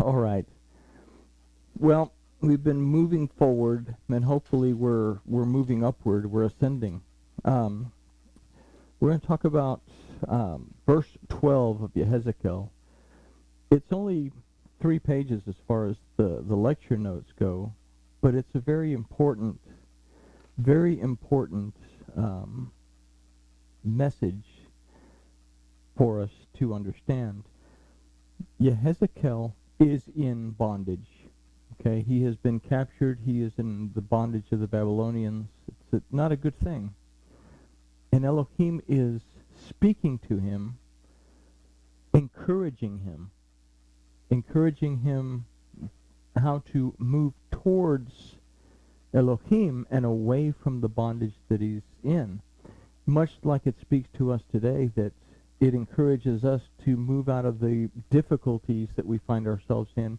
All right. Well, we've been moving forward, and hopefully we're moving upward. We're ascending. We're going to talk about verse 12 of Yechezeqel. It's only 3 pages as far as the lecture notes go, but it's a very important message for us to understand. Yechezeqel is in bondage. Okay, he has been captured. He is in the bondage of the Babylonians. It's not a good thing. And Elohim is speaking to him, encouraging him how to move towards Elohim and away from the bondage that he's in. Much like it speaks to us today, that it encourages us to move out of the difficulties that we find ourselves in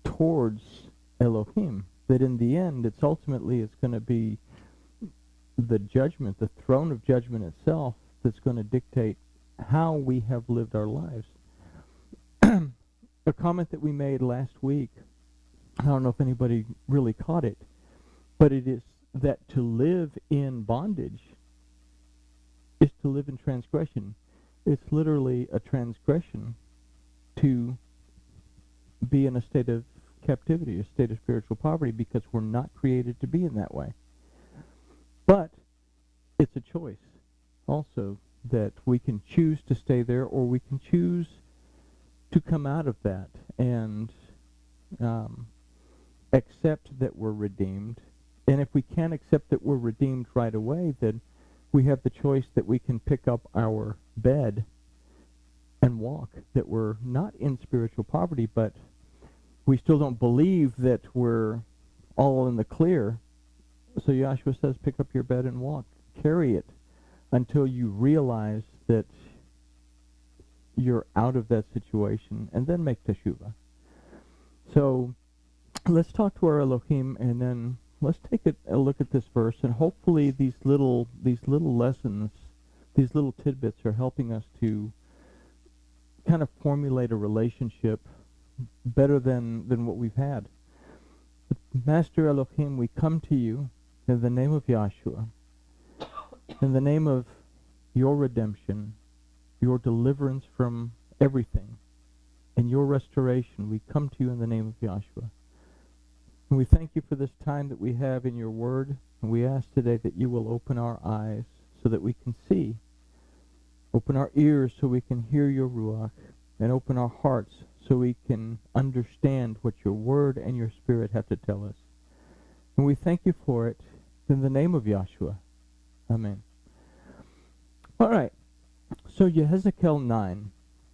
towards Elohim. That in the end, it's going to be the judgment, the throne of judgment itself, that's going to dictate how we have lived our lives. A comment that we made last week, I don't know if anybody really caught it, but it is that to live in bondage is to live in transgression. It's literally a transgression to be in a state of captivity, a state of spiritual poverty, because we're not created to be in that way. But it's a choice also, that we can choose to stay there, or we can choose to come out of that and accept that we're redeemed. And if we can't accept that we're redeemed right away, then we have the choice that we can pick up our bed and walk, that we're not in spiritual poverty, but we still don't believe that we're all in the clear. So Yahshua says, pick up your bed and walk. Carry it until you realize that you're out of that situation, and then make teshuvah. So let's talk to our Elohim, and then let's take a look at this verse, and hopefully these little lessons, these little tidbits are helping us to kind of formulate a relationship better than what we've had. Master Elohim, we come to you in the name of Yahshua, in the name of your redemption, your deliverance from everything, and your restoration. We come to you in the name of Yahshua. And we thank you for this time that we have in your word, and we ask today that you will open our eyes so that we can see, open our ears so we can hear your Ruach, and open our hearts so we can understand what your word and your spirit have to tell us. And we thank you for it in the name of Yahshua. Amen. All right. So Yechezeqel 9.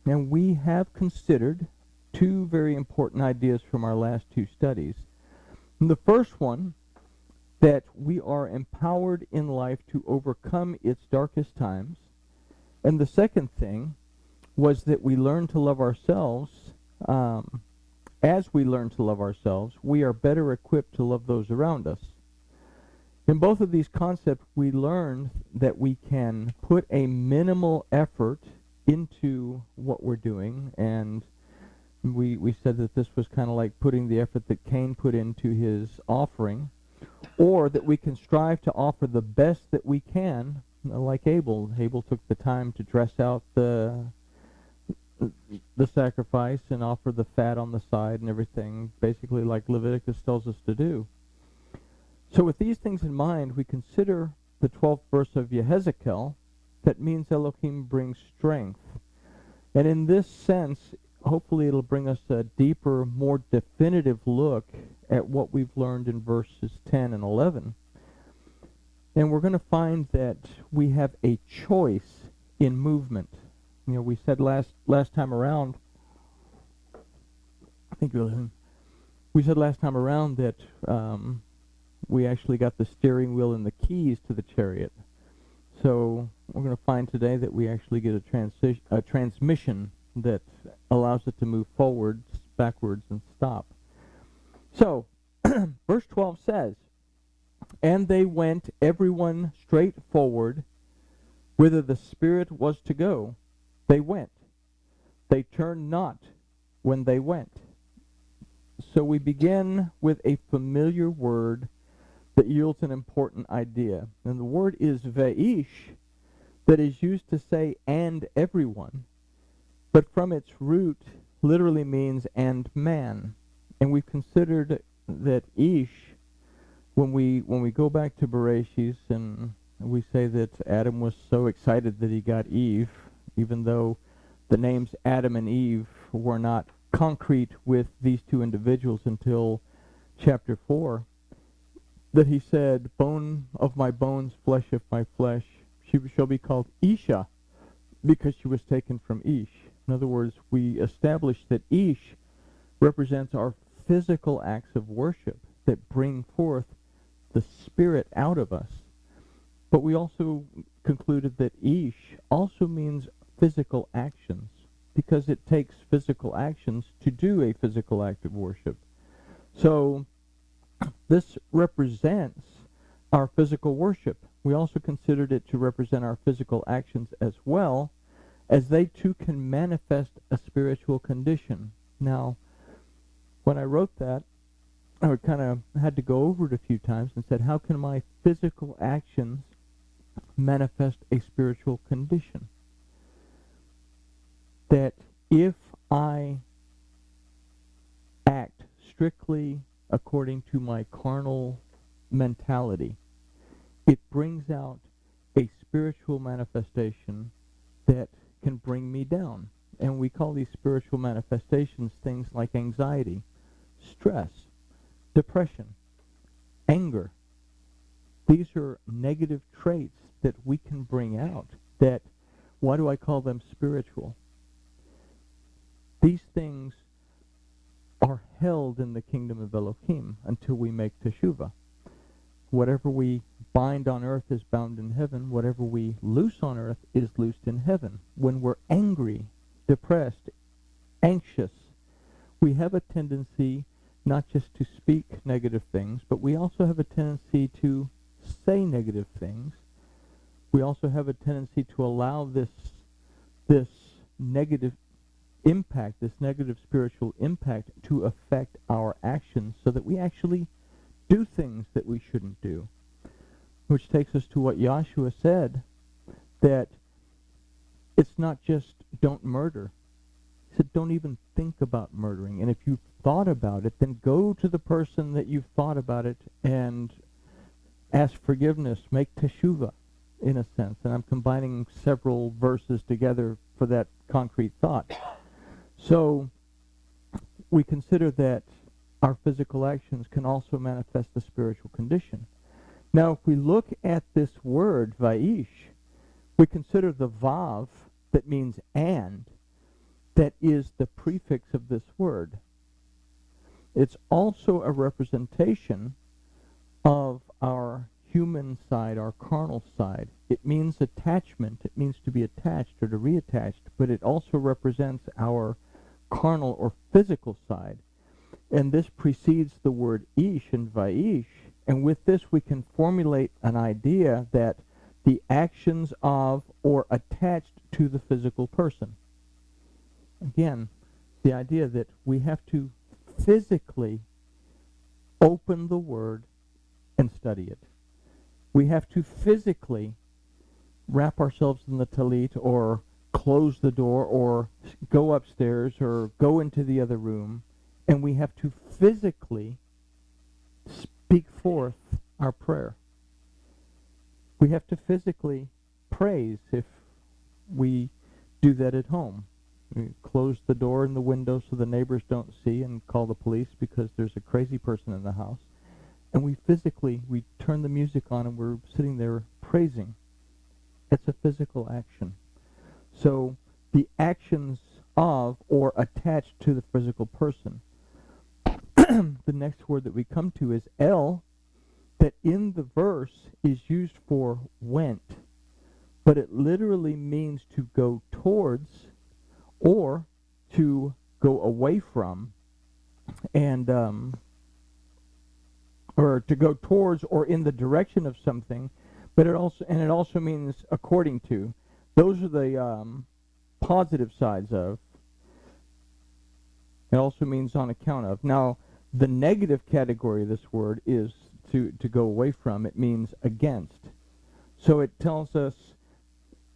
And we have considered 2 very important ideas from our last 2 studies. And the first one, that we are empowered in life to overcome its darkest times. And the second thing was that we learn to love ourselves. As we learn to love ourselves, we are better equipped to love those around us. In both of these concepts, we learned that we can put a minimal effort into what we're doing, and we said that this was kind of like putting the effort that Cain put into his offering, or that we can strive to offer the best that we can, like Abel. Abel took the time to dress out the sacrifice and offer the fat on the side and everything, basically like Leviticus tells us to do. So with these things in mind, we consider the 12th verse of Yechezeqel, that means Elohim brings strength. And in this sense, hopefully it'll bring us a deeper, more definitive look at what we've learned in verses 10 and 11. And we're going to find that we have a choice in movement. You know, we said last time around, we said last time around that we actually got the steering wheel and the keys to the chariot. So we're going to find today that we actually get a transmission that allows it to move forwards, backwards, and stop. So, verse 12 says, "And they went everyone straight forward, whither the Spirit was to go. They went. They turned not when they went. So we begin with a familiar word that yields an important idea. And the word is ve'ish, that is used to say and everyone, but from its root literally means and man. And we've considered that ish, when we go back to Bereshis and we say that Adam was so excited that he got Eve, even though the names Adam and Eve were not concrete with these two individuals until chapter 4, that he said, bone of my bones, flesh of my flesh, she shall be called Isha, because she was taken from Ish. In other words, we established that Ish represents our physical acts of worship that bring forth the spirit out of us. But we also concluded that Ish also means physical actions, because it takes physical actions to do a physical act of worship. So this represents our physical worship. We also considered it to represent our physical actions as well, as they too can manifest a spiritual condition. Now, when I wrote that, I kind of had to go over it a few times and said, how can my physical actions manifest a spiritual condition? That if I act strictly according to my carnal mentality, it brings out a spiritual manifestation that can bring me down. And we call these spiritual manifestations things like anxiety, stress, depression, anger. These are negative traits that we can bring out. That, why do I call them spiritual? These things are held in the kingdom of Elohim until we make teshuvah. Whatever we bind on earth is bound in heaven. Whatever we loose on earth is loosed in heaven. When we're angry, depressed, anxious, we have a tendency not just to speak negative things, but we also have a tendency to say negative things. We also have a tendency to allow this negative impact, this negative spiritual impact, to affect our actions, so that we actually do things that we shouldn't do. Which takes us to what Yahshua said, that it's not just don't murder. He said don't even think about murdering. And if you've thought about it, then go to the person that you've thought about it and ask forgiveness, make teshuvah, in a sense. And I'm combining several verses together for that concrete thought. So we consider that our physical actions can also manifest the spiritual condition. Now, if we look at this word, vaish, we consider the vav, that means and, that is the prefix of this word. It's also a representation of our human side, our carnal side. It means attachment. It means to be attached or to reattach, but it also represents our carnal or physical side. And this precedes the word ish and vaish. And with this we can formulate an idea that the actions of or attached to the physical person. Again, the idea that we have to physically open the word and study it. We have to physically wrap ourselves in the talit, or close the door, or go upstairs, or go into the other room, and we have to physically speak forth our prayer. We have to physically praise if we do that at home. We close the door and the window so the neighbors don't see and call the police because there's a crazy person in the house. And we turn the music on and we're sitting there praising. It's a physical action. So the actions of or attached to the physical person. The next word that we come to is el, that in the verse is used for went, but it literally means to go towards or to go away from, and or to go towards or in the direction of something, but it also means according to. Those are the positive sides of. It also means on account of. Now, the negative category of this word is to go away from. It means against. So it tells us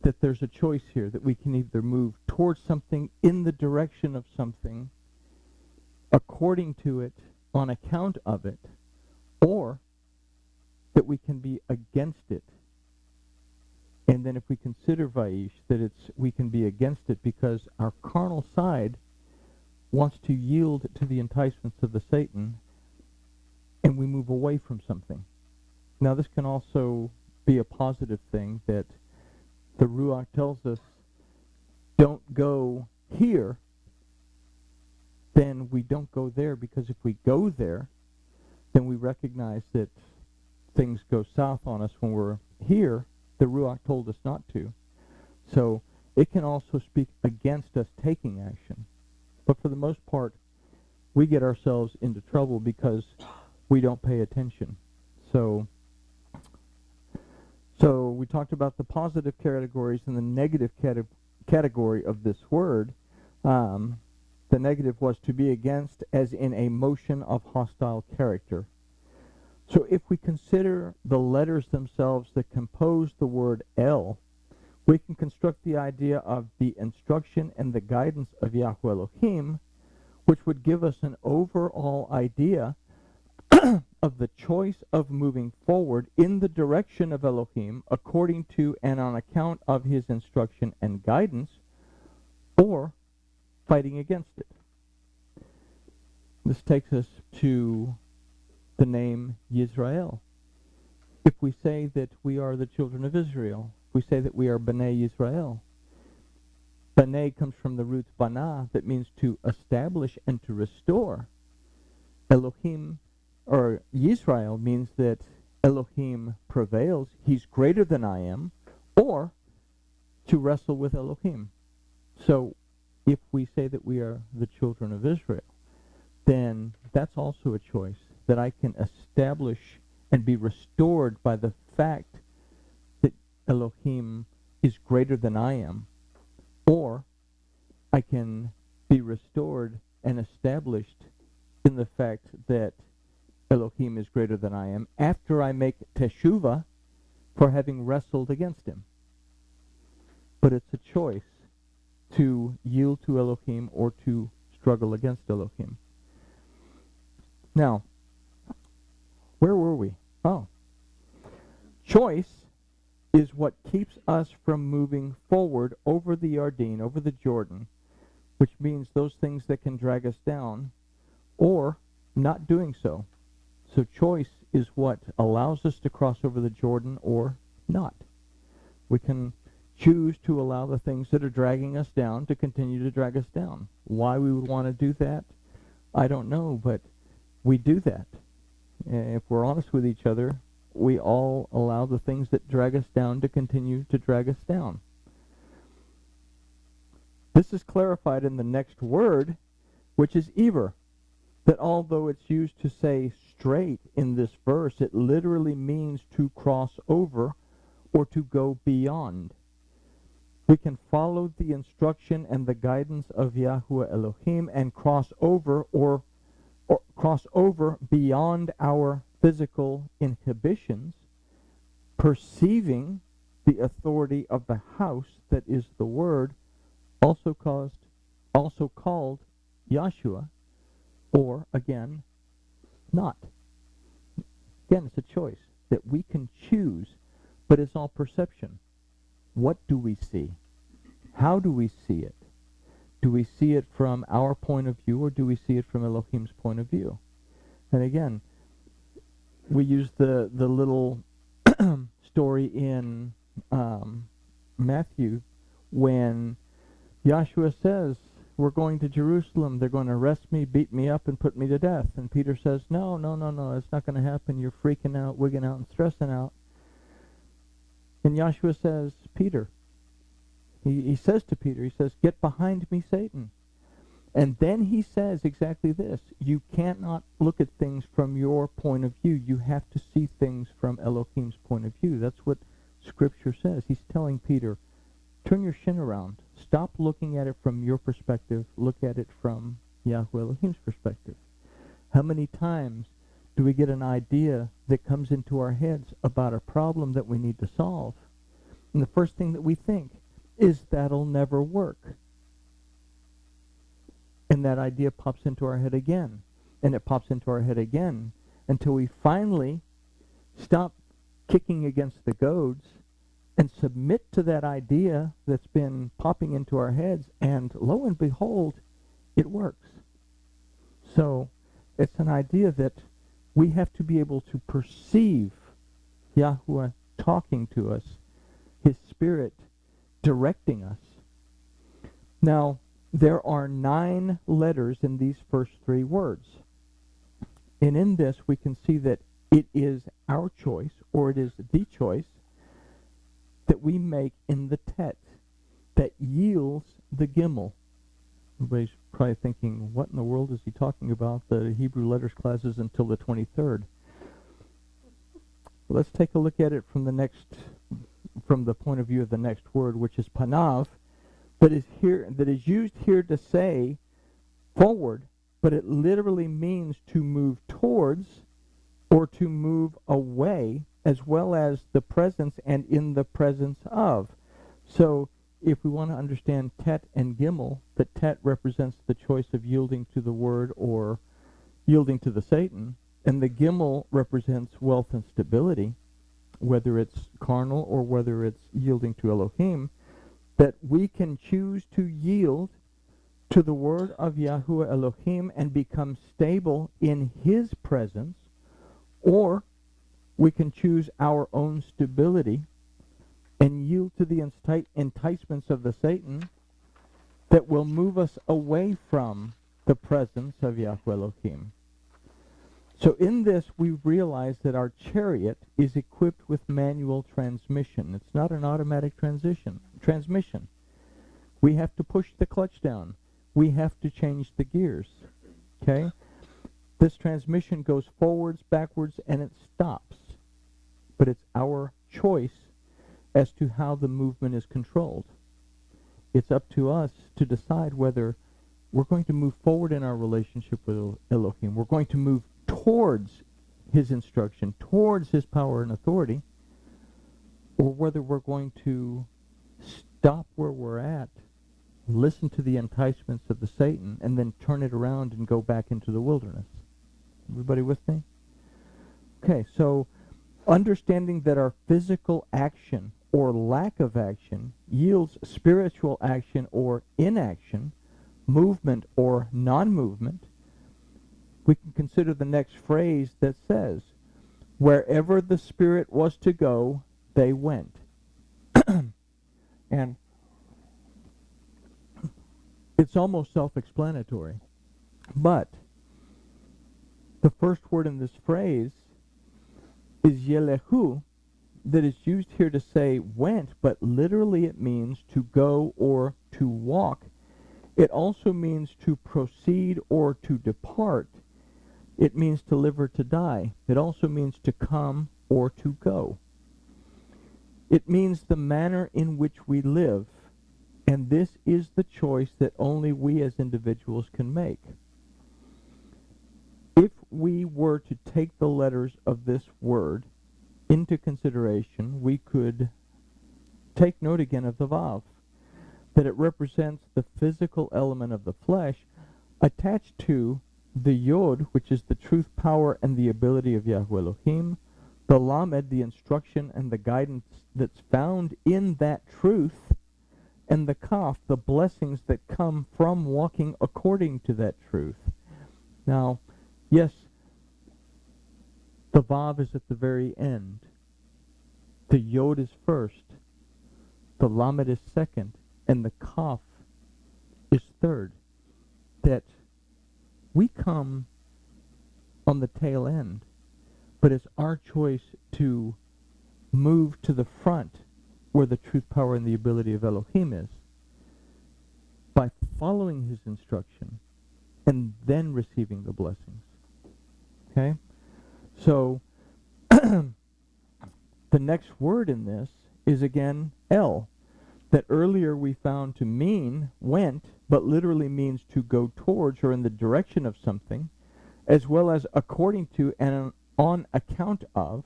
that there's a choice here, that we can either move towards something, in the direction of something, according to it, on account of it, or that we can be against it. And then if we consider Vaish, that we can be against it because our carnal side wants to yield to the enticements of the Satan, and we move away from something. Now this can also be a positive thing, that the Ruach tells us, don't go here, then we don't go there, because if we go there, then we recognize that things go south on us when we're here. The Ruach told us not to. So it can also speak against us taking action. But for the most part, we get ourselves into trouble because we don't pay attention. So we talked about the positive categories and the negative category of this word. The negative was to be against, as in a motion of hostile character. So if we consider the letters themselves that compose the word El, we can construct the idea of the instruction and the guidance of Yahweh Elohim, which would give us an overall idea of the choice of moving forward in the direction of Elohim according to and on account of his instruction and guidance, or fighting against it. This takes us to the name Yisrael. If we say that we are the children of Israel, if we say that we are B'nai Yisrael, B'nai comes from the root Bana, that means to establish and to restore. Elohim, or Yisrael, means that Elohim prevails, he's greater than I am, or to wrestle with Elohim. So if we say that we are the children of Israel, then that's also a choice, that I can establish and be restored by the fact that Elohim is greater than I am, or I can be restored and established in the fact that Elohim is greater than I am after I make teshuvah for having wrestled against him. But it's a choice to yield to Elohim or to struggle against Elohim. Now, where were we? Oh. Choice is what keeps us from moving forward over the Yarden, over the Jordan, which means those things that can drag us down, or not doing so. So choice is what allows us to cross over the Jordan or not. We can choose to allow the things that are dragging us down to continue to drag us down. Why we would want to do that, I don't know, but we do that. If we're honest with each other, we all allow the things that drag us down to continue to drag us down. This is clarified in the next word, which is Eber, that although it's used to say straight in this verse, it literally means to cross over or to go beyond. We can follow the instruction and the guidance of Yahweh Elohim and cross over or cross over beyond our physical inhibitions, perceiving the authority of the house that is the word, also called Yahshua, or again, not. Again, it's a choice that we can choose, but it's all perception. What do we see? How do we see it? Do we see it from our point of view, or do we see it from Elohim's point of view? And again, we use the little story in Matthew when Yahshua says, we're going to Jerusalem, they're going to arrest me, beat me up, and put me to death. And Peter says, no, it's not going to happen. You're freaking out, wigging out, and stressing out. And Yahshua says, Peter, he says to Peter, he says, get behind me, Satan. And then he says exactly this: you cannot look at things from your point of view. You have to see things from Elohim's point of view. That's what Scripture says. He's telling Peter, turn your shin around. Stop looking at it from your perspective. Look at it from Yahweh Elohim's perspective? How many times do we get an idea that comes into our heads about a problem that we need to solve? And the first thing that we think is that'll never work. And that idea pops into our head again. And it pops into our head again until we finally stop kicking against the goads and submit to that idea that's been popping into our heads, and lo and behold, it works. So it's an idea that we have to be able to perceive Yahuwah talking to us, His Spirit directing us. Now, there are 9 letters in these first 3 words. And in this, we can see that it is our choice, or it is the choice, that we make in the tet that yields the gimel. Everybody's probably thinking, what in the world is he talking about? The Hebrew letters class is until the 23rd. Well, let's take a look at it from the point of view of the next word, which is panav, that is used here to say forward, but it literally means to move towards or to move away, as well as the presence and in the presence of. So if we want to understand tet and gimel, the tet represents the choice of yielding to the word or yielding to the Satan, and the gimel represents wealth and stability, whether it's carnal or whether it's yielding to Elohim, that we can choose to yield to the word of Yahuwah Elohim and become stable in His presence, or we can choose our own stability and yield to the enticements of the Satan that will move us away from the presence of Yahweh Elohim. So in this, we realize that our chariot is equipped with manual transmission. It's not an automatic transmission. We have to push the clutch down. We have to change the gears. Okay? This transmission goes forwards, backwards, and it stops. But it's our choice as to how the movement is controlled. It's up to us to decide whether we're going to move forward in our relationship with Elohim. We're going to move towards His instruction, towards His power and authority, or whether we're going to stop where we're at, listen to the enticements of the Satan, and then turn it around and go back into the wilderness. Everybody with me? Okay, so understanding that our physical action or lack of action yields spiritual action or inaction, movement or non-movement, we can consider the next phrase that says, wherever the Spirit was to go, they went. And it's almost self-explanatory. But the first word in this phrase is yelehu, that is used here to say went, but literally it means to go or to walk. It also means to proceed or to depart. It means to live or to die. It also means to come or to go. It means the manner in which we live, and this is the choice that only we as individuals can make. If we were to take the letters of this word into consideration, we could take note again of the Vav, that it represents the physical element of the flesh attached to the Yod, which is the truth, power, and the ability of Yahweh Elohim, the Lamed, the instruction and the guidance that's found in that truth, and the Kaf, the blessings that come from walking according to that truth. Now, yes, the Vav is at the very end. The Yod is first, the Lamed is second, and the Kaf is third. That we come on the tail end, but it's our choice to move to the front where the truth, power, and the ability of Elohim is by following His instruction and then receiving the blessings. Okay? So, the next word in this is again El, that earlier we found to mean went, but literally means to go towards or in the direction of something, as well as according to and on account of.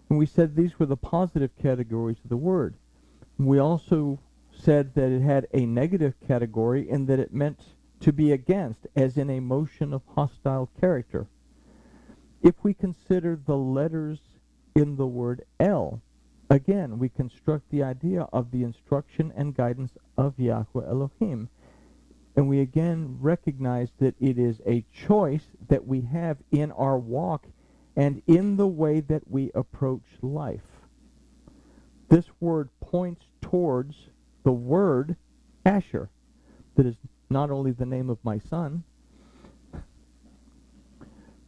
And we said these were the positive categories of the word. We also said that it had a negative category in that it meant to be against, as in a motion of hostile character. If we consider the letters in the word El, again, we construct the idea of the instruction and guidance of Yahweh Elohim. And we again recognize that it is a choice that we have in our walk and in the way that we approach life. This word points towards the word Asher, that is not only the name of my son,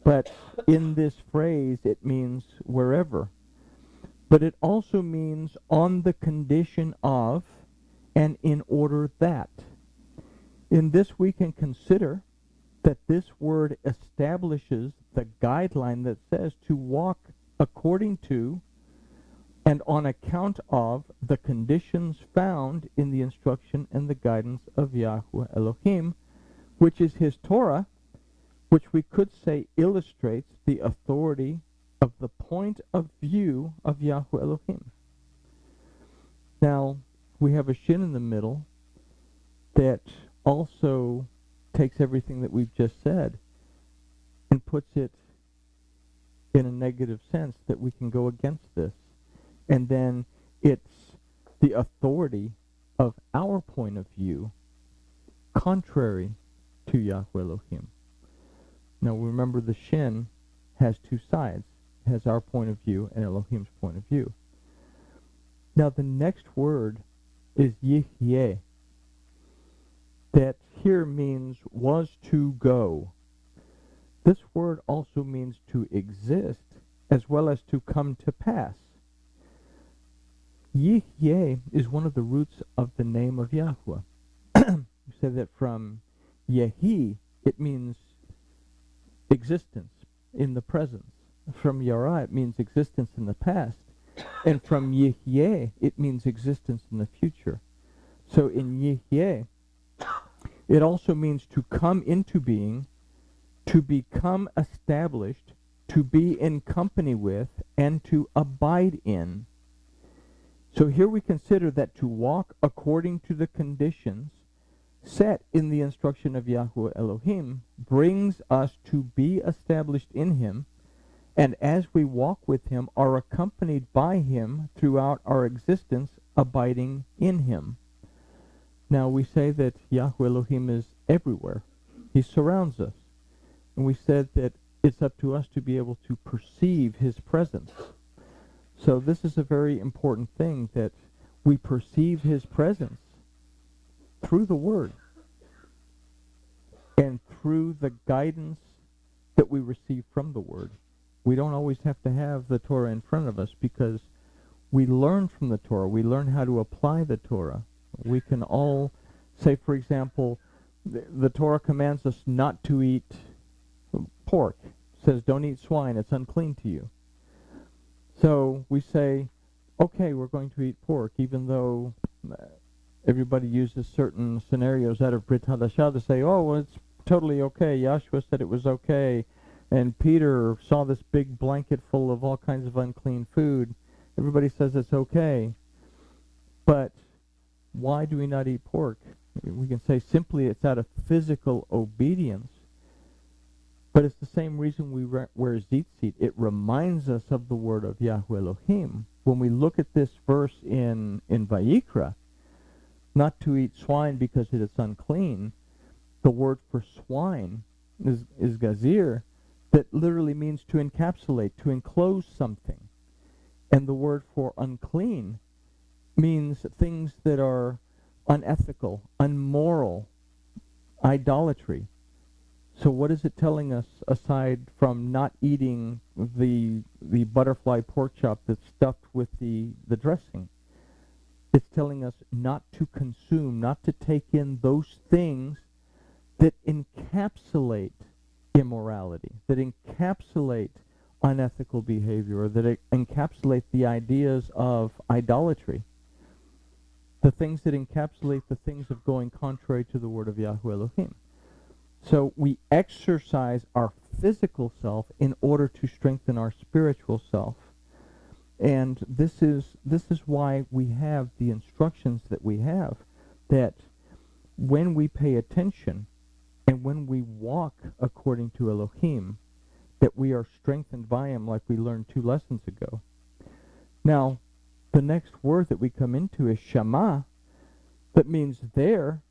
but in this phrase it means wherever. But it also means on the condition of and in order that. In this we can consider that this word establishes the guideline that says to walk according to and on account of the conditions found in the instruction and the guidance of Yahweh Elohim, which is his Torah, which we could say illustrates the authority of the point of view of Yahweh Elohim. Now, we have a shin in the middle that also takes everything that we've just said and puts it in a negative sense that we can go against this. And then it's the authority of our point of view contrary to Yahweh Elohim. Now remember, the shin has two sides. It has our point of view and Elohim's point of view. Now the next word is Yihyeh, that here means was to go. This word also means to exist as well as to come to pass. Yihyeh is one of the roots of the name of Yahweh. We said that from Yehi, it means existence in the presence. From Yara, it means existence in the past. And from Yihyeh, it means existence in the future. So in Yihyeh, it also means to come into being, to become established, to be in company with, and to abide in. So here we consider that to walk according to the conditions set in the instruction of Yahweh Elohim brings us to be established in him, and as we walk with him are accompanied by him throughout our existence, abiding in him. Now we say that Yahweh Elohim is everywhere. He surrounds us. And we said that it's up to us to be able to perceive his presence. So this is a very important thing, that we perceive his presence through the word and through the guidance that we receive from the word. We don't always have to have the Torah in front of us, because we learn from the Torah. We learn how to apply the Torah. We can all say, for example, the Torah commands us not to eat pork. It says don't eat swine, it's unclean to you. So we say, okay, we're going to eat pork, even though everybody uses certain scenarios out of Brit Hadashah to say, oh, well, it's totally okay. Yahshua said it was okay. And Peter saw this big blanket full of all kinds of unclean food. Everybody says it's okay. But why do we not eat pork? We can say simply it's out of physical obedience. But it's the same reason we wear tzitzit. It reminds us of the word of Yahweh Elohim. When we look at this verse in Vayikra, not to eat swine because it is unclean, the word for swine is gazir, that literally means to encapsulate, to enclose something. And the word for unclean means things that are unethical, unmoral, idolatry. So what is it telling us, aside from not eating the butterfly pork chop that's stuffed with the dressing? It's telling us not to consume, not to take in those things that encapsulate immorality, that encapsulate unethical behavior, or that encapsulate the ideas of idolatry. the things that encapsulate the things of going contrary to the word of Yahweh Elohim. So we exercise our physical self in order to strengthen our spiritual self. And this is why we have the instructions that we have, that when we pay attention and when we walk according to Elohim, that we are strengthened by him, like we learned 2 lessons ago. Now, the next word that we come into is Shama, that means there,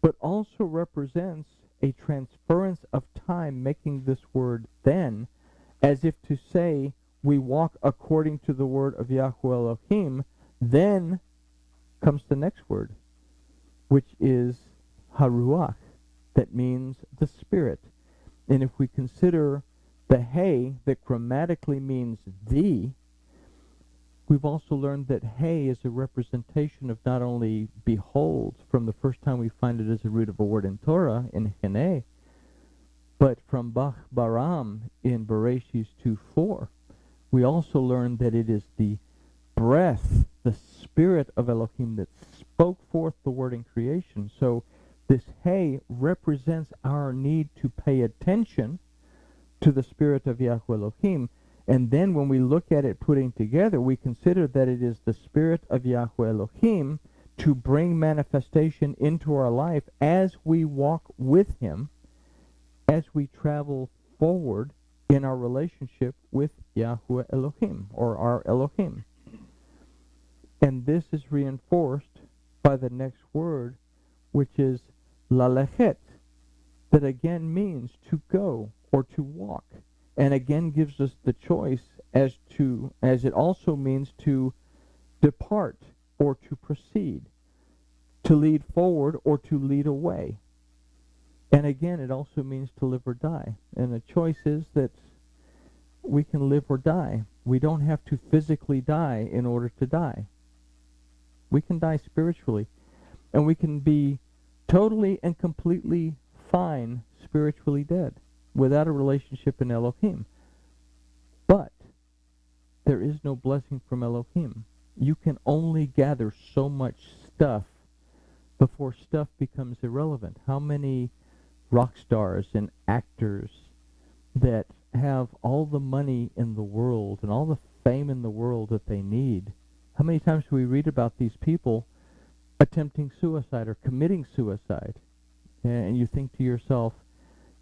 but also represents a transference of time, making this word then, as if to say, we walk according to the word of Yahweh Elohim. Then comes the next word, which is Haruach, that means the spirit. And if we consider the He, that grammatically means the, we've also learned that He is a representation of not only behold, from the first time we find it as a root of a word in Torah, in Hene, but from Bach Baram in Bereshis 2:4. We also learned that it is the breath, the spirit of Elohim that spoke forth the word in creation. So this He represents our need to pay attention to the spirit of Yahweh Elohim. And then when we look at it putting together, we consider that it is the spirit of Yahweh Elohim to bring manifestation into our life as we walk with him, as we travel forward in our relationship with Yahweh Elohim, or our Elohim. And this is reinforced by the next word, which is lalechet, that again means to go or to walk, and again gives us the choice as it also means to depart or to proceed, to lead forward or to lead away. And again, it also means to live or die. And the choice is that we can live or die. We don't have to physically die in order to die. We can die spiritually. And we can be totally and completely fine spiritually dead, without a relationship in Elohim. But there is no blessing from Elohim. You can only gather so much stuff before stuff becomes irrelevant. How many rock stars and actors that have all the money in the world and all the fame in the world that they need, how many times do we read about these people attempting suicide or committing suicide? And you think to yourself,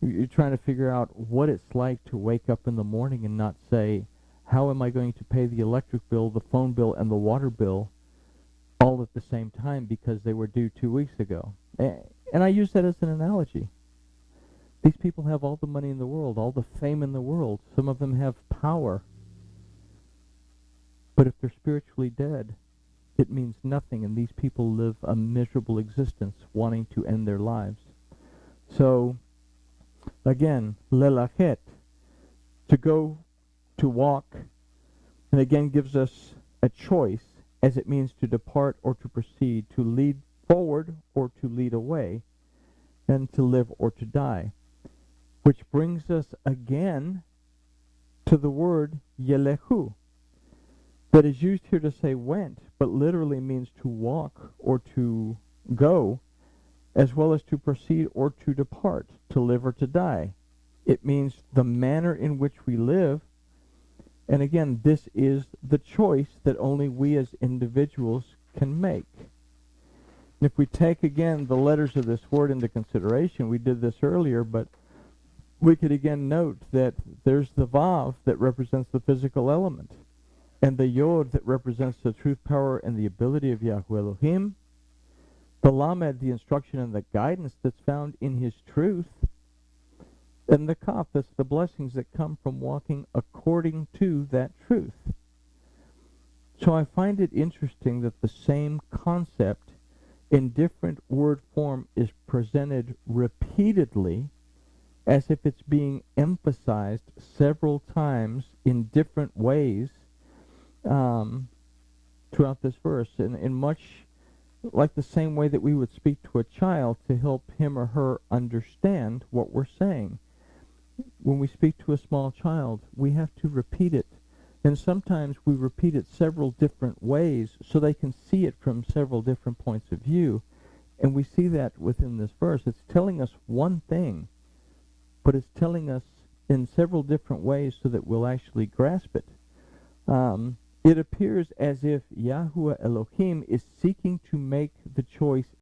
you're trying to figure out what it's like to wake up in the morning and not say, how am I going to pay the electric bill, the phone bill, and the water bill all at the same time because they were due 2 weeks ago? And I use that as an analogy. These people have all the money in the world, all the fame in the world. Some of them have power. But if they're spiritually dead, it means nothing, and these people live a miserable existence wanting to end their lives. So, again, lelachet, to go, to walk, and again gives us a choice, as it means to depart or to proceed, to lead forward or to lead away, and to live or to die. Which brings us again to the word yelehu, that is used here to say went, but literally means to walk or to go, as well as to proceed or to depart, to live or to die. It means the manner in which we live. And again, this is the choice that only we as individuals can make. And if we take again the letters of this word into consideration, we did this earlier, but we could again note that there's the Vav that represents the physical element, and the Yod that represents the truth, power, and the ability of Yahweh Elohim, the Lamed, the instruction and the guidance that's found in his truth, and the Kaf, that's the blessings that come from walking according to that truth. So I find it interesting that the same concept in different word form is presented repeatedly, as if it's being emphasized several times in different ways throughout this verse, and in much like the same way that we would speak to a child to help him or her understand what we're saying. When we speak to a small child, we have to repeat it And sometimes we repeat it several different ways so they can see it from several different points of view. And we see that within this verse. It's telling us one thing, but it's telling us in several different ways so that we'll actually grasp it. It appears as if Yahuwah Elohim is seeking to make the choice